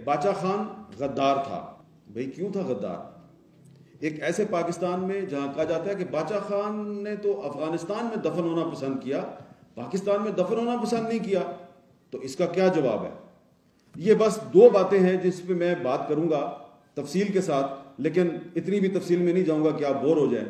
باچا خان غدار تھا. بھئی کیوں تھا غدار؟ ایک ایسے پاکستان میں جہاں کہا جاتا ہے کہ باچا خان نے تو افغانستان میں دفن ہونا پسند کیا, پاکستان میں دفن ہونا پسند نہیں کیا, تو اس کا کیا جواب ہے؟ یہ بس دو باتیں ہیں جس پہ میں بات کروں گا تفصیل کے ساتھ, لیکن اتنی بھی تفصیل میں نہیں جاؤں گا کہ آپ بور ہو جائیں,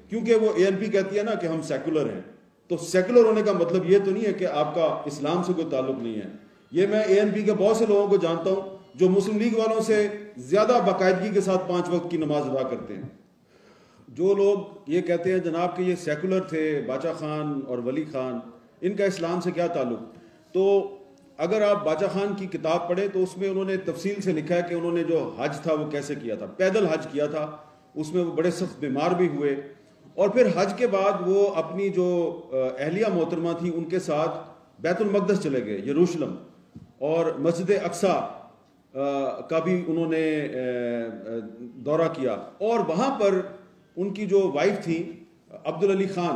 کیونکہ وہ ANP کہتی ہے نا کہ ہم سیکولر ہیں. تو سیکولر ہونے کا مطلب یہ تو نہیں ہے کہ آپ کا اسلام سے کوئی تعلق نہیں ہے. یہ میں ANP کے بہت سے لوگوں کو جانتا ہوں جو مسلم لیگ والوں سے زیادہ باقاعدگی کے ساتھ 5 وقت کی نماز ادا کرتے ہیں. جو لوگ یہ کہتے ہیں جناب کہ یہ سیکولر تھے, باچا خان اور ولی خان, ان کا اسلام سے کیا تعلق؟ تو اگر آپ باچا خان کی کتاب پڑھیں تو اس میں انہوں نے تفصیل سے لکھا ہے کہ انہوں نے جو حج تھا وہ کیسے کیا تھا. پیدل حج کیا تھا, اس میں وہ بڑے سخت بیمار بھی ہوئے, اور پھر حج کے بعد وہ اپنی جو اہلیہ محترمہ تھی ان کے ساتھ بیت المقدس چلے گئے, یروشلم, اور مسجد اقصی کا بھی انہوں نے دورہ کیا, اور وہاں پر ان کی جو وائف تھی عبدالعلی خان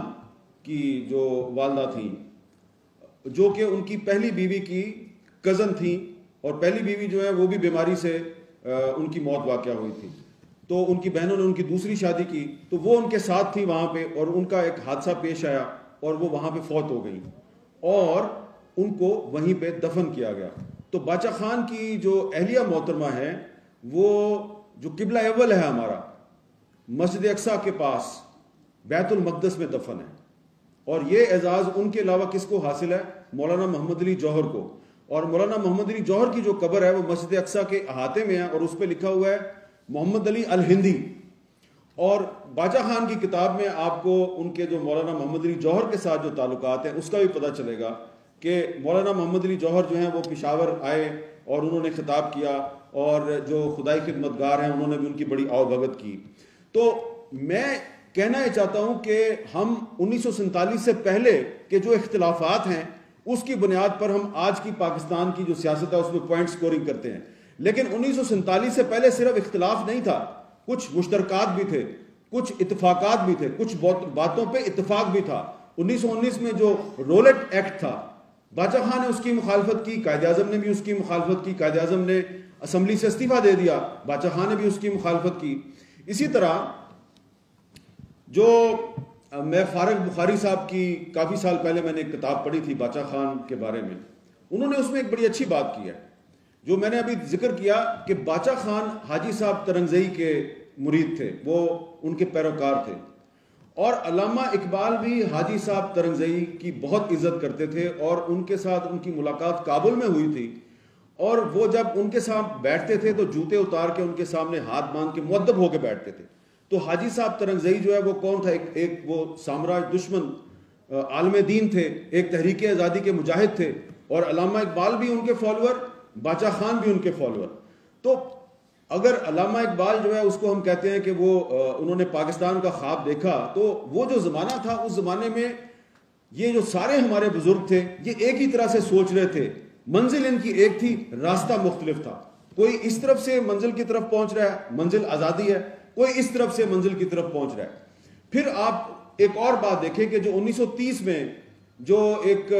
کی جو والدہ تھیں, جو کہ ان کی پہلی بیوی کی کزن تھی, اور پہلی بیوی جو ہے وہ بھی بیماری سے ان کی موت واقع ہوئی تھی. تو ان کی بہنوں نے ان کی دوسری شادی کی, تو وہ ان کے ساتھ تھی وہاں پہ, اور ان کا ایک حادثہ پیش آیا اور وہ وہاں پہ فوت ہو گئی, اور ان کو وہیں پہ دفن کیا گیا. تو باچا خان کی جو اہلیہ محترمہ ہے وہ جو قبلہ اول ہے ہمارا, مسجد اقصی کے پاس بیت المقدس میں دفن ہے, اور یہ اعزاز ان کے علاوہ کس کو حاصل ہے؟ مولانا محمد علی جوہر کو. اور مولانا محمد علی جوہر کی جو قبر ہے وہ مسجد اقصی کے احاطے میں ہے, اور اس پہ لکھا ہوا ہے محمد علی الہندی. اور باچا خان کی کتاب میں آپ کو ان کے جو مولانا محمد علی جوہر کے ساتھ جو تعلقات ہیں اس کا بھی پتہ چلے گا کہ مولانا محمد علی جوہر جو ہیں وہ پشاور آئے اور انہوں نے خطاب کیا, اور جو خدائی خدمتگار ہیں انہوں نے بھی ان کی بڑی آؤ بھگت کی. تو میں کہنا یہ چاہتا ہوں کہ ہم 1947 سے پہلے کے جو اختلافات ہیں اس کی بنیاد پر ہم آج کی پاکستان کی جو سیاست ہے اس میں پوائنٹ سکورنگ کرتے ہیں, لیکن 1947 سے پہلے صرف اختلاف نہیں تھا, کچھ مشترکات بھی تھے, کچھ اتفاقات بھی تھے, کچھ باتوں پہ اتفاق بھی تھا. 1919 میں جو رولٹ ایکٹ تھا, باچا خان نے اس کی مخالفت کی, قائد اعظم نے بھی اس کی مخالفت کی, قائد اعظم نے اسمبلی سے استعفیٰ دے دیا, باچا خان نے بھی اس کی مخالفت کی. اسی طرح جو میں فارغ بخاری صاحب کی کافی سال پہلے میں نے ایک کتاب پڑھی تھی باچا خان کے بارے میں, انہوں نے اس میں ایک بڑی اچھی بات کی ہے جو میں نے ابھی ذکر کیا کہ باچا خان حاجی صاحب ترنگزئی کے مرید تھے, وہ ان کے پیروکار تھے, اور علامہ اقبال بھی حاجی صاحب ترنگزئی کی بہت عزت کرتے تھے, اور ان کے ساتھ ان کی ملاقات کابل میں ہوئی تھی, اور وہ جب ان کے ساتھ بیٹھتے تھے تو جوتے اتار کے ان کے سامنے ہاتھ باندھ کے مؤدب ہو کے بیٹھتے تھے. تو حاجی صاحب ترنگزئی جو ہے وہ کون تھا؟ ایک وہ سامراج دشمن عالم دین تھے, ایک تحریک آزادی کے مجاہد تھے, اور علامہ اقبال بھی ان کے فالوور, باچا خان بھی ان کے فالوور. تو اگر علامہ اقبال جو ہے اس کو ہم کہتے ہیں کہ وہ انہوں نے پاکستان کا خواب دیکھا, تو وہ جو زمانہ تھا اس زمانے میں یہ جو سارے ہمارے بزرگ تھے یہ ایک ہی طرح سے سوچ رہے تھے, منزل ان کی ایک تھی, راستہ مختلف تھا. کوئی اس طرف سے منزل کی طرف پہنچ رہا ہے, منزل آزادی ہے, کوئی اس طرف سے منزل کی طرف پہنچ رہا ہے. پھر آپ ایک اور بات دیکھیں کہ جو 1930 میں جو ایک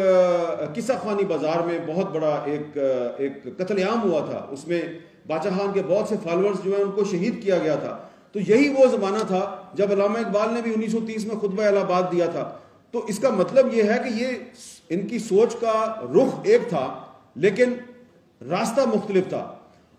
قصہ خوانی بازار میں بہت بڑا ایک قتل عام ہوا تھا, اس میں باچا خان کے بہت سے فالورز جو ہیں ان کو شہید کیا گیا تھا, تو یہی وہ زمانہ تھا جب علامہ اقبال نے بھی 1930 میں خطبہ الہ آباد دیا تھا. تو اس کا مطلب یہ ہے کہ یہ ان کی سوچ کا رخ ایک تھا لیکن راستہ مختلف تھا.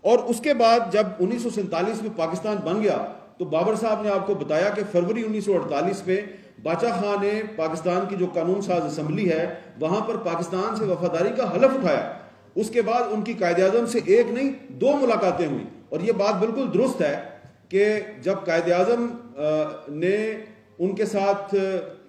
اور اس کے بعد جب 1947 میں پاکستان بن گیا تو بابر صاحب نے آپ کو بتایا کہ فروری 1948 میں باچا خان نے پاکستان کی جو قانون ساز اسمبلی ہے وہاں پر پاکستان سے وفاداری کا حلف اٹھایا. اس کے بعد ان کی قائد اعظم سے ایک نہیں 2 ملاقاتیں ہوئیں, اور یہ بات بالکل درست ہے کہ جب قائد اعظم نے ان کے ساتھ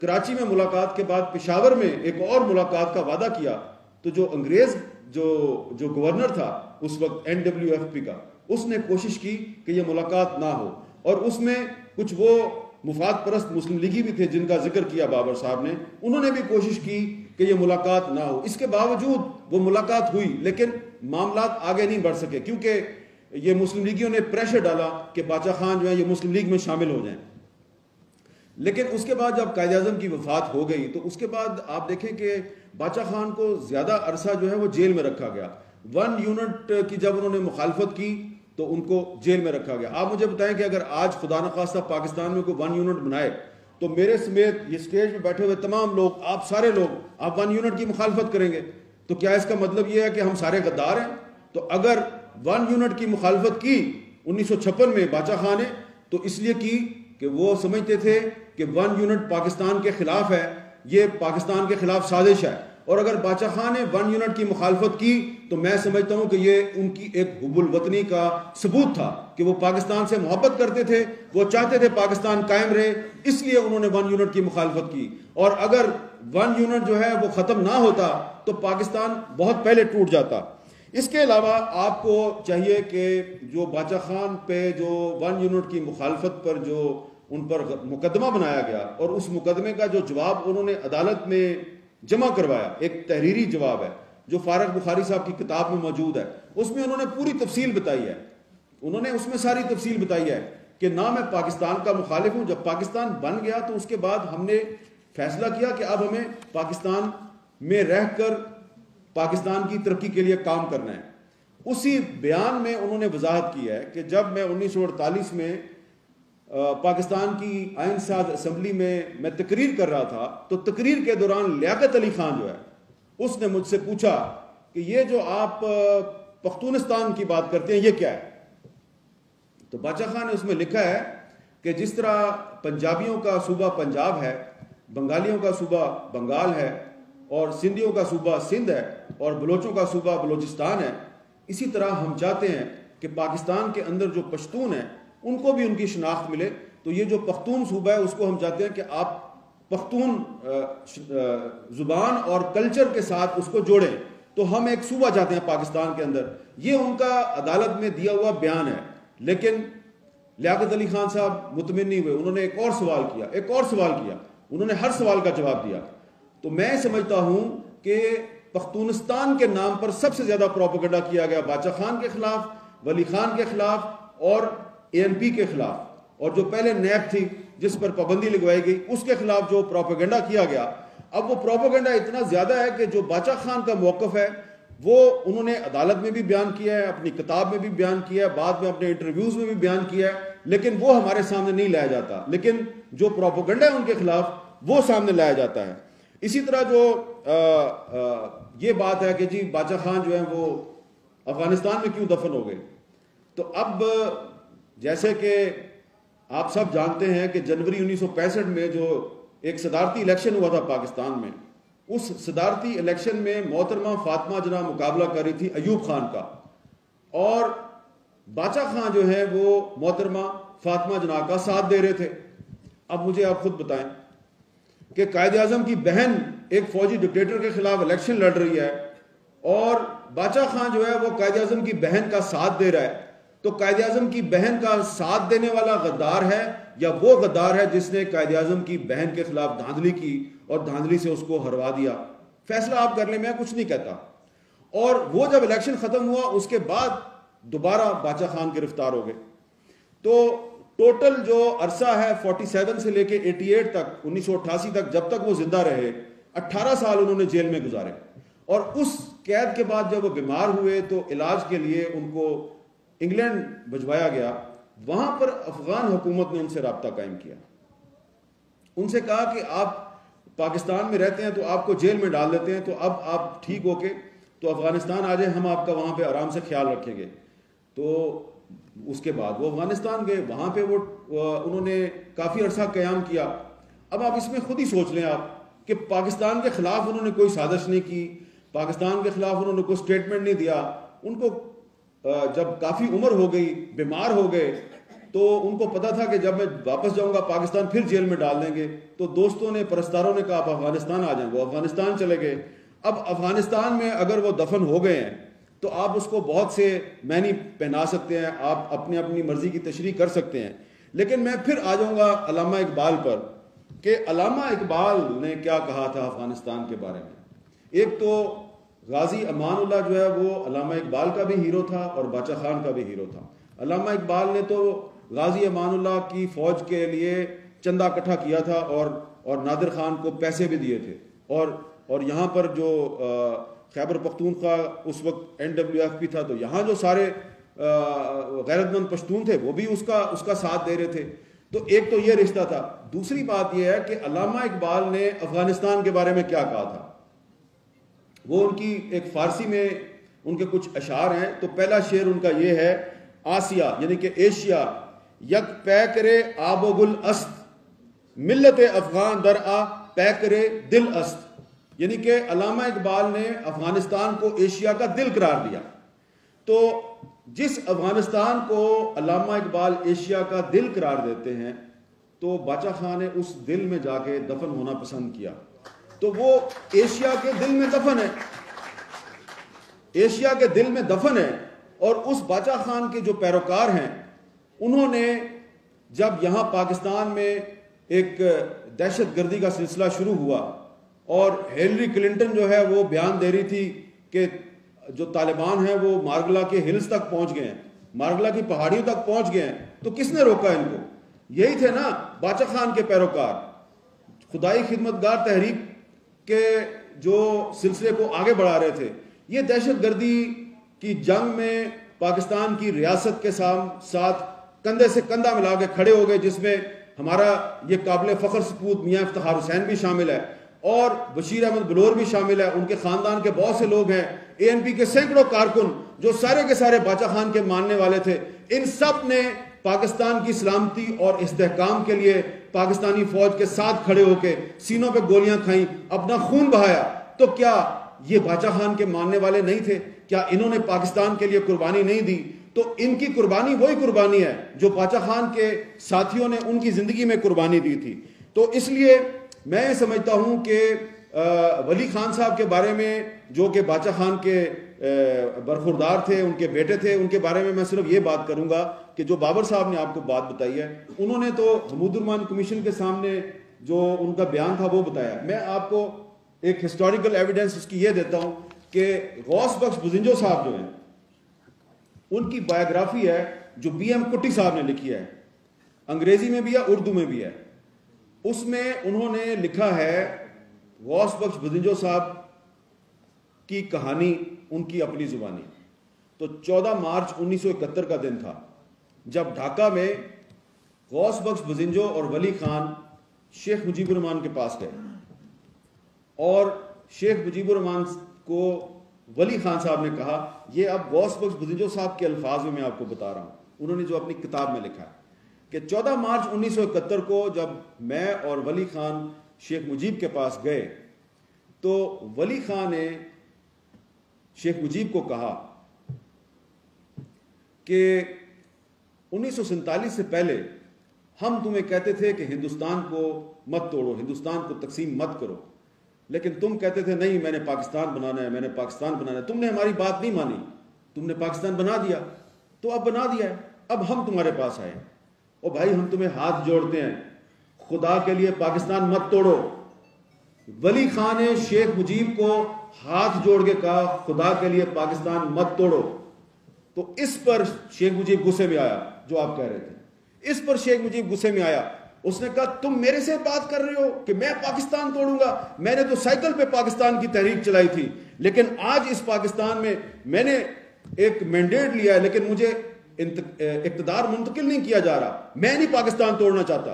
کراچی میں ملاقات کے بعد پشاور میں ایک اور ملاقات کا وعدہ کیا, تو جو انگریز جو گورنر تھا اس وقت NWFP کا, اس نے کوشش کی کہ یہ ملاقات نہ ہو, اور اس میں کچھ وہ مفاد پرست مسلم لیگی بھی تھے جن کا ذکر کیا بابر صاحب نے, انہوں نے بھی کوشش کی کہ یہ ملاقات نہ ہو. اس کے باوجود وہ ملاقات ہوئی لیکن معاملات آگے نہیں بڑھ سکے کیونکہ یہ مسلم لیگیوں نے پریشر ڈالا کہ باچا خان جو ہے یہ مسلم لیگ میں شامل ہو جائیں. لیکن اس کے بعد جب قائد اعظم کی وفات ہو گئی تو اس کے بعد آپ دیکھیں کہ باچا خان کو زیادہ عرصہ جو ہے وہ جیل میں رکھا گیا. 1 یونٹ کی جب انہوں نے مخالفت کی تو ان کو جیل میں رکھا گیا. آپ مجھے بتائیں کہ اگر آج خدا نخواستہ پاکستان میں کوئی 1 یونٹ بنائے تو میرے سمیت یہ سٹیج پہ بیٹھے ہوئے تمام لوگ, آپ سارے لوگ, آپ 1 یونٹ کی مخالفت کریں گے. تو کیا اس کا مطلب یہ ہے کہ ہم سارے غدار ہیں؟ تو اگر 1 یونٹ کی مخالفت کی 1956 میں باچا خان نے, تو اس لیے کی کہ وہ سمجھتے تھے کہ 1 یونٹ پاکستان کے خلاف ہے, یہ پاکستان کے خلاف سازش ہے. اور اگر باچا خان نے 1 یونٹ کی مخالفت کی تو میں سمجھتا ہوں کہ یہ ان کی ایک حب الوطنی کا ثبوت تھا کہ وہ پاکستان سے محبت کرتے تھے, وہ چاہتے تھے پاکستان قائم رہے, اس لیے انہوں نے 1 یونٹ کی مخالفت کی. اور اگر 1 یونٹ جو ہے وہ ختم نہ ہوتا تو پاکستان بہت پہلے ٹوٹ جاتا. اس کے علاوہ آپ کو چاہیے کہ جو باچا خان پہ جو 1 یونٹ کی مخالفت پر جو ان پر مقدمہ بنایا گیا اور اس مقدمے کا جو جواب انہوں نے عدالت میں جمع کروایا, ایک تحریری جواب ہے جو فارغ بخاری صاحب کی کتاب میں موجود ہے, اس میں انہوں نے پوری تفصیل بتائی ہے. انہوں نے اس میں ساری تفصیل بتائی ہے کہ نہ میں پاکستان کا مخالف ہوں, جب پاکستان بن گیا تو اس کے بعد ہم نے فیصلہ کیا کہ اب ہمیں پاکستان میں رہ کر پاکستان کی ترقی کے لیے کام کرنا ہے. اسی بیان میں انہوں نے وضاحت کی ہے کہ جب میں 1948 میں پاکستان کی آئین ساز اسمبلی میں تقریر کر رہا تھا تو تقریر کے دوران لیاقت علی خان جو ہے اس نے مجھ سے پوچھا کہ یہ جو آپ پختونستان کی بات کرتے ہیں یہ کیا ہے؟ تو باچا خان نے اس میں لکھا ہے کہ جس طرح پنجابیوں کا صوبہ پنجاب ہے, بنگالیوں کا صوبہ بنگال ہے, اور سندھیوں کا صوبہ سندھ ہے, اور بلوچوں کا صوبہ بلوچستان ہے, اسی طرح ہم چاہتے ہیں کہ پاکستان کے اندر جو پشتون ہیں ان کو بھی ان کی شناخت ملے. تو یہ جو پختون صوبہ ہے اس کو ہم چاہتے ہیں کہ آپ پختون زبان اور کلچر کے ساتھ اس کو جوڑیں. تو ہم ایک صوبہ چاہتے ہیں پاکستان کے اندر. یہ ان کا عدالت میں دیا ہوا بیان ہے. لیکن لیاقت علی خان صاحب مطمئن نہیں ہوئے, انہوں نے ایک اور سوال کیا, انہوں نے ہر سوال کا جواب دیا. تو میں سمجھتا ہوں کہ پختونستان کے نام پر سب سے زیادہ پروپیگنڈا کیا گیا باچا خان کے خلاف, ولی خان کے خلاف اور ANP کے خلاف, اور جو پہلے نیب تھی جس پر پابندی لگوائی گئی اس کے خلاف جو پروپیگنڈا کیا گیا. اب وہ پروپیگنڈا اتنا زیادہ ہے کہ جو باچا خان کا موقف ہے وہ انہوں نے عدالت میں بھی بیان کیا ہے, اپنی کتاب میں بھی بیان کیا ہے, بعد میں اپنے انٹرویوز میں بھی بیان کیا ہے, لیکن وہ ہمارے سامنے نہیں لایا جاتا. لیکن جو پروپیگنڈا ہے ان کے خلاف وہ سامنے لایا جاتا ہے. اسی طرح جو یہ بات ہے کہ جی باچا خان جو ہیں وہ افغانستان میں کیوں دفن ہو گئے, تو اب جیسے کہ آپ سب جانتے ہیں کہ جنوری 1965 میں جو ایک صدارتی الیکشن ہوا تھا پاکستان میں, اس صدارتی الیکشن میں محترمہ فاطمہ جناح مقابلہ کر رہی تھی ایوب خان کا, اور باچا خان جو ہے وہ محترمہ فاطمہ جناح کا ساتھ دے رہے تھے. اب مجھے آپ خود بتائیں کہ قائد اعظم کی بہن ایک فوجی ڈکٹیٹر کے خلاف الیکشن لڑ رہی ہے اور باچا خان جو ہے وہ قائد اعظم کی بہن کا ساتھ دے رہا ہے, تو قائد اعظم کی بہن کا ساتھ دینے والا غدار ہے یا وہ غدار ہے جس نے قائد اعظم کی بہن کے خلاف دھاندلی کی اور دھاندلی سے اس کو ہروا دیا؟ فیصلہ آپ کر لیں, میں کچھ نہیں کہتا. اور وہ جب الیکشن ختم ہوا اس کے بعد دوبارہ باچا خان گرفتار ہو گئے. تو ٹوٹل جو عرصہ ہے 47 سے لے کے 88 تک, 1988 تک, جب تک وہ زندہ رہے 18 سال انہوں نے جیل میں گزارے. اور اس قید کے بعد جب وہ بیمار ہوئے تو علاج کے لیے ان کو انگلینڈ بھجوایا گیا. وہاں پر افغان حکومت نے ان سے رابطہ قائم کیا, ان سے کہا کہ آپ پاکستان میں رہتے ہیں تو آپ کو جیل میں ڈال دیتے ہیں, تو اب آپ ٹھیک ہو کے تو افغانستان آ جائیں, ہم آپ کا وہاں پہ آرام سے خیال رکھیں گے. تو اس کے بعد وہ افغانستان گئے, وہاں پہ وہ انہوں نے کافی عرصہ قیام کیا. اب آپ اس میں خود ہی سوچ لیں آپ کہ پاکستان کے خلاف انہوں نے کوئی سازش نہیں کی, پاکستان کے خلاف انہوں نے کوئی سٹیٹمنٹ نہیں دیا. ان کو جب کافی عمر ہو گئی, بیمار ہو گئے, تو ان کو پتا تھا کہ جب میں واپس جاؤں گا پاکستان پھر جیل میں ڈال دیں گے. تو دوستوں نے, پرستاروں نے کہا آپ افغانستان آ جائیں, وہ افغانستان چلے گئے. اب افغانستان میں اگر وہ دفن ہو گئے ہیں تو آپ اس کو بہت سے معنی پہنا سکتے ہیں, آپ اپنی مرضی کی تشریح کر سکتے ہیں. لیکن میں پھر آ جاؤں گا علامہ اقبال پر کہ علامہ اقبال نے کیا کہا تھا افغانستان کے بارے میں. ایک تو غازی امان اللہ جو ہے وہ علامہ اقبال کا بھی ہیرو تھا اور باچا خان کا بھی ہیرو تھا. علامہ اقبال نے تو غازی امان اللہ کی فوج کے لیے چندہ اکٹھا کیا تھا اور نادر خان کو پیسے بھی دیے تھے, اور یہاں پر جو خیبر پختونخوا اس وقت NWFP تھا، تو یہاں جو سارے غیرت مند پشتون تھے وہ بھی اس کا ساتھ دے رہے تھے. تو ایک تو یہ رشتہ تھا. دوسری بات یہ ہے کہ علامہ اقبال نے افغانستان کے بارے میں کیا کہا تھا. وہ ان کی ایک فارسی میں ان کے کچھ اشعار ہیں. تو پہلا شعر ان کا یہ ہے: آسیہ یعنی کہ ایشیا یک پے کرے آب و گل است، ملت افغان در آ پے کرے دل است. یعنی کہ علامہ اقبال نے افغانستان کو ایشیا کا دل قرار دیا. تو جس افغانستان کو علامہ اقبال ایشیا کا دل قرار دیتے ہیں تو باچا خان نے اس دل میں جا کے دفن ہونا پسند کیا. تو وہ ایشیا کے دل میں دفن ہے، ایشیا کے دل میں دفن ہے. اور اس باچا خان کے جو پیروکار ہیں انہوں نے جب یہاں پاکستان میں ایک دہشت گردی کا سلسلہ شروع ہوا اور ہیلری کلنٹن جو ہے وہ بیان دے رہی تھی کہ جو طالبان ہیں وہ مارگلا کے ہلز تک پہنچ گئے ہیں، مارگلا کی پہاڑیوں تک پہنچ گئے ہیں، تو کس نے روکا ان کو؟ یہی تھے نا باچا خان کے پیروکار، خدائی خدمتگار تحریک کے جو سلسلے کو آگے بڑھا رہے تھے. یہ دہشت گردی کی جنگ میں پاکستان کی ریاست کے ساتھ کندھے سے کندھا ملا کے کھڑے ہو گئے، جس میں ہمارا یہ قابل فخر سپوت میاں افتخار حسین بھی شامل ہے اور بشیر احمد بلور بھی شامل ہے. ان کے خاندان کے بہت سے لوگ ہیں، ANP کے سینکڑوں کارکن جو سارے کے سارے باچا خان کے ماننے والے تھے. ان سب نے پاکستان کی سلامتی اور استحکام کے لیے پاکستانی فوج کے ساتھ کھڑے ہو کے سینوں پہ گولیاں کھائیں، اپنا خون بہایا. تو کیا یہ باچا خان کے ماننے والے نہیں تھے؟ کیا انہوں نے پاکستان کے لیے قربانی نہیں دی؟ تو ان کی قربانی وہی قربانی ہے جو باچا خان کے ساتھیوں نے ان کی زندگی میں قربانی دی تھی. تو اس لیے میں یہ سمجھتا ہوں کہ ولی خان صاحب کے بارے میں جو کہ باچا خان کے برخوردار تھے، ان کے بیٹے تھے، ان کے بارے میں صرف یہ بات کروں گا کہ جو بابر صاحب نے آپ کو بات بتائی ہے، انہوں نے تو حمود الرحمان کمیشن کے سامنے جو ان کا بیان تھا وہ بتایا. میں آپ کو ایک ہسٹوریکل ایویڈنس اس کی یہ دیتا ہوں کہ غوث بخش بزنجو صاحب جو ہیں ان کی بایوگرافی ہے جو BM کٹی صاحب نے لکھی ہے، انگریزی میں بھی ہے اردو میں بھی ہے. اس میں انہوں نے لکھا ہے غوث بخش بزنجو صاحب کی کہانی ان کی اپنی زبانی. تو 14 مارچ 1971 کا دن تھا جب ڈھاکہ میں غوث بخش بزنجو اور ولی خان شیخ مجیب الرحمان کے پاس گئے اور شیخ مجیب الرحمان کو ولی خان صاحب نے کہا، یہ اب غوث بخش بزنجو صاحب کے الفاظ میں آپ کو بتا رہا ہوں، انہوں نے جو اپنی کتاب میں لکھا ہے کہ 14 مارچ 1971 کو جب میں اور ولی خان شیخ مجیب کے پاس گئے تو ولی خان نے شیخ مجیب کو کہا کہ 1947 سے پہلے ہم تمہیں کہتے تھے کہ ہندوستان کو مت توڑو، ہندوستان کو تقسیم مت کرو، لیکن تم کہتے تھے نہیں میں نے پاکستان بنانا ہے، میں نے پاکستان بنانا ہے. تم نے ہماری بات نہیں مانی، تم نے پاکستان بنا دیا. تو اب بنا دیا ہے، اب ہم تمہارے پاس آئے اور بھائی ہم تمہیں ہاتھ جوڑتے ہیں، خدا کے لیے پاکستان مت توڑو. ولی خان نے شیخ مجیب کو ہاتھ جوڑ کے کہا خدا کے لیے پاکستان مت توڑو. تو اس پر شیخ مجیب غصے میں آیا، جو آپ کہہ رہے تھے، اس پر شیخ مجیب غصے میں آیا. اس نے کہا تم میرے سے بات کر رہے ہو کہ میں پاکستان توڑوں گا؟ میں نے تو سائیکل پہ پاکستان کی تحریک چلائی تھی، لیکن آج اس پاکستان میں نے ایک مینڈیٹ لیا ہے لیکن مجھے اقتدار منتقل نہیں کیا جا رہا. میں نہیں پاکستان توڑنا چاہتا.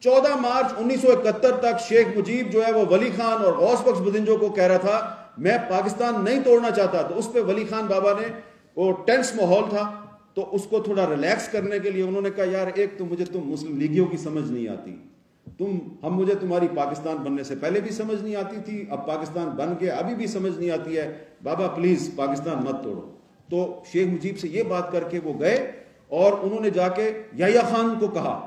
14 مارچ 1971 تک شیخ مجیب جو ہے وہ ولی خان اور غوث بخش بزنجو کو کہہ رہا تھا میں پاکستان نہیں توڑنا چاہتا. تو اس پہ ولی خان بابا نے، وہ ٹینس ماحول تھا تو اس کو تھوڑا ریلیکس کرنے کے لیے انہوں نے کہا یار ایک تو مجھے تم مسلم لیگیوں کی سمجھ نہیں آتی، مجھے تمہاری پاکستان بننے سے پہلے بھی سمجھ نہیں آتی تھی، اب پاکستان بن کے ابھی بھی سمجھ نہیں آتی ہے، بابا پلیز پاکستان مت توڑو. تو شیخ مجیب سے یہ بات کر کے وہ گئے اور انہوں نے جا کے یحییٰ خان کو کہا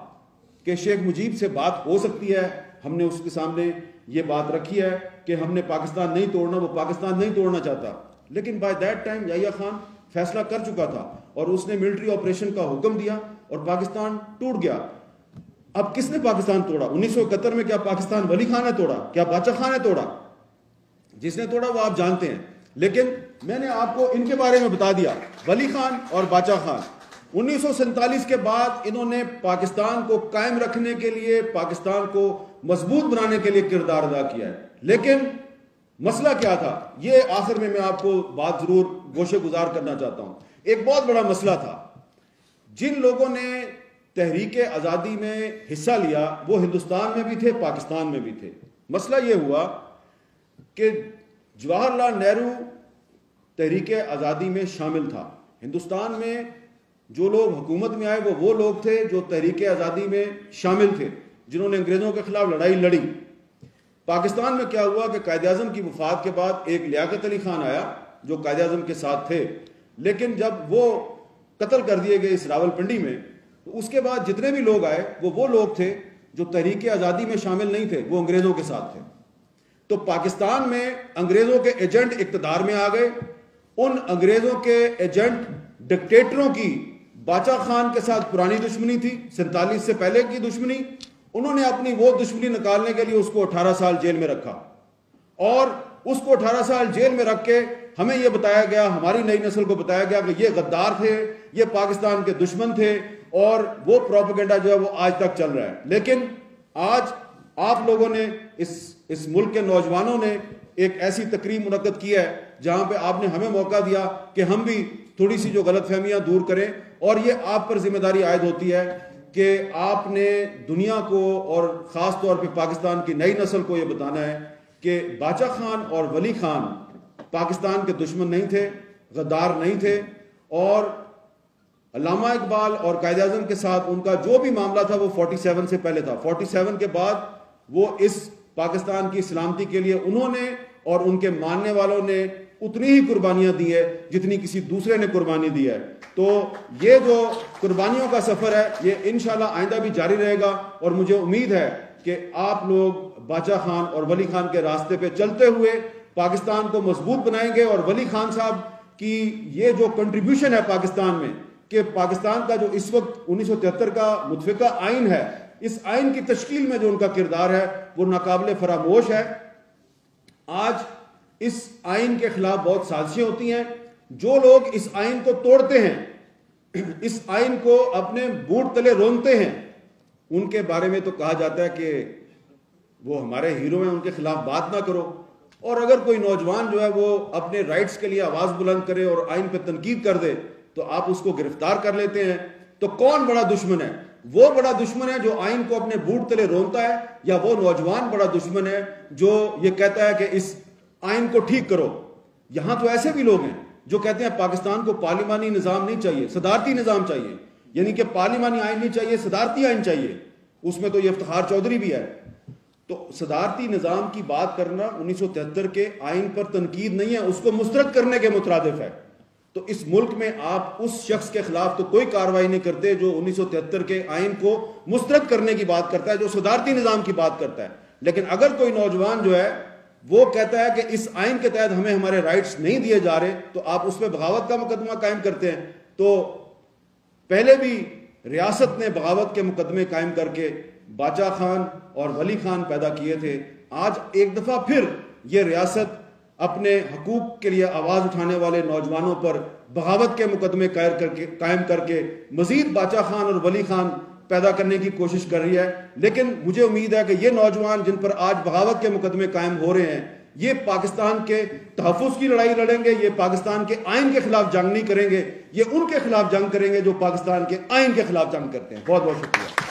کہ شیخ مجیب سے بات ہو سکتی ہے، ہم نے اس کے سامنے یہ بات رکھی ہے کہ ہم نے پاکستان نہیں توڑنا، وہ پاکستان نہیں توڑنا چاہتا. لیکن by that time Yahya Khan فیصلہ کر چکا تھا اور اس نے ملٹری آپریشن کا حکم دیا اور پاکستان ٹوٹ گیا. اب کس نے پاکستان توڑا؟ 1971 میں کیا پاکستان ولی خان نے توڑا؟ کیا باچا خان نے توڑا؟ جس نے توڑا وہ آپ جانتے ہیں. لیکن میں نے آپ کو ان کے بارے میں بتا دیا، ولی خان اور باچا خان 1947 کے بعد انہوں نے پاکستان کو قائم رکھنے کے لیے، پاکستان کو مضبوط بنانے کے لیے کردار ادا کیا ہے. لیکن مسئلہ کیا تھا یہ آخر میں آپ کو بات ضرور گوشے گزار کرنا چاہتا ہوں. ایک بہت بڑا مسئلہ تھا. جن لوگوں نے تحریک آزادی میں حصہ لیا وہ ہندوستان میں بھی تھے, پاکستان میں بھی تھے. مسئلہ یہ ہوا کہ جواہر لال نہرو تحریک آزادی میں شامل تھا. ہندوستان میں جو لوگ حکومت میں آئے وہ لوگ تھے جو تحریک آزادی میں شامل تھے, جنہوں نے انگریزوں کے خلاف لڑائی لڑی. پاکستان میں کیا ہوا کہ قائد اعظم کی وفات کے بعد ایک لیاقت علی خان آیا جو قائد اعظم کے ساتھ تھے, لیکن جب وہ قتل کر دیے گئے اس راولپنڈی میں, تو اس کے بعد جتنے بھی لوگ آئے وہ لوگ تھے جو تحریک آزادی میں شامل نہیں تھے, وہ انگریزوں کے ساتھ تھے. تو پاکستان میں انگریزوں کے ایجنٹ اقتدار میں آ گئے. ان انگریزوں کے ایجنٹ ڈکٹیٹروں کی باچا خان کے ساتھ پرانی دشمنی تھی, 47 سے پہلے کی دشمنی. انہوں نے اپنی وہ دشمنی نکالنے کے لیے اس کو 18 سال جیل میں رکھا, اور اس کو 18 سال جیل میں رکھ کے ہمیں یہ بتایا گیا, ہماری نئی نسل کو بتایا گیا کہ یہ غدار تھے, یہ پاکستان کے دشمن تھے, اور وہ پروپیگنڈا جو ہے وہ آج تک چل رہا ہے. لیکن آج آپ لوگوں نے اس ملک کے نوجوانوں نے ایک ایسی تقریب منعقد کی ہے جہاں پہ آپ نے ہمیں موقع دیا کہ ہم بھی تھوڑی سی جو غلط فہمیاں دور کریں, اور یہ آپ پر ذمہ داری عائد ہوتی ہے کہ آپ نے دنیا کو اور خاص طور پہ پاکستان کی نئی نسل کو یہ بتانا ہے کہ باچا خان اور ولی خان پاکستان کے دشمن نہیں تھے, غدار نہیں تھے, اور علامہ اقبال اور قائد اعظم کے ساتھ ان کا جو بھی معاملہ تھا وہ 47 سے پہلے تھا. 47 کے بعد وہ اس پاکستان کی سلامتی کے لیے انہوں نے اور ان کے ماننے والوں نے اتنی ہی قربانیاں دی ہے جتنی کسی دوسرے نے قربانی دی ہے. تو یہ جو قربانیوں کا سفر ہے یہ انشاءاللہ آئندہ بھی جاری رہے گا, اور مجھے امید ہے کہ آپ لوگ باچا خان اور ولی خان کے راستے پہ چلتے ہوئے پاکستان کو مضبوط بنائیں گے. اور ولی خان صاحب کی یہ جو کنٹریبیوشن ہے پاکستان میں, کہ پاکستان کا جو اس وقت 1973 کا متفقہ آئین ہے, اس آئین کی تشکیل میں جو ان کا کردار ہے وہ ناقابل فراموش ہے. آج اس آئین کے خلاف بہت سازشیں ہوتی ہیں. جو لوگ اس آئین کو توڑتے ہیں, اس آئین کو اپنے بوٹ تلے رونتے ہیں, ان کے بارے میں تو کہا جاتا ہے کہ وہ ہمارے ہیرو ہیں, ان کے خلاف بات نہ کرو. اور اگر کوئی نوجوان جو ہے وہ اپنے رائٹس کے لیے آواز بلند کرے اور آئین پہ تنقید کر دے تو آپ اس کو گرفتار کر لیتے ہیں. تو کون بڑا دشمن ہے؟ وہ بڑا دشمن ہے جو آئین کو اپنے بوٹ تلے رونتا ہے, یا وہ نوجوان بڑا دشمن ہے جو یہ کہتا ہے کہ اس آئین کو ٹھیک کرو؟ یہاں تو ایسے بھی لوگ ہیں جو کہتے ہیں پاکستان کو پارلیمانی نظام نہیں چاہیے, صدارتی نظام چاہیے. یعنی کہ پارلیمانی آئین نہیں چاہیے, صدارتی آئین چاہیے. اس میں تو یہ افتخار چودھری بھی ہے. تو صدارتی نظام کی بات کرنا 1973 کے آئین پر تنقید نہیں ہے, اس کو مسترد کرنے کے مترادف ہے. تو اس ملک میں آپ اس شخص کے خلاف تو کوئی کارروائی نہیں کرتے جو 1973 کے آئین کو مسترد کرنے کی بات کرتا ہے, جو صدارتی نظام کی بات کرتا ہے. لیکن اگر کوئی نوجوان جو ہے وہ کہتا ہے کہ اس آئین کے تحت ہمیں ہمارے رائٹس نہیں دیے جا رہے, تو آپ اس پہ بغاوت کا مقدمہ قائم کرتے ہیں. تو پہلے بھی ریاست نے بغاوت کے مقدمے قائم کر کے باچا خان اور ولی خان پیدا کیے تھے. آج ایک دفعہ پھر یہ ریاست اپنے حقوق کے لیے آواز اٹھانے والے نوجوانوں پر بغاوت کے مقدمے قائم کر کے مزید باچا خان اور ولی خان پیدا کرنے کی کوشش کر رہی ہے. لیکن مجھے امید ہے کہ یہ نوجوان جن پر آج بغاوت کے مقدمے قائم ہو رہے ہیں, یہ پاکستان کے تحفظ کی لڑائی لڑیں گے, یہ پاکستان کے آئین کے خلاف جنگ نہیں کریں گے, یہ ان کے خلاف جنگ کریں گے جو پاکستان کے آئین کے خلاف جنگ کرتے ہیں. بہت بہت شکریہ.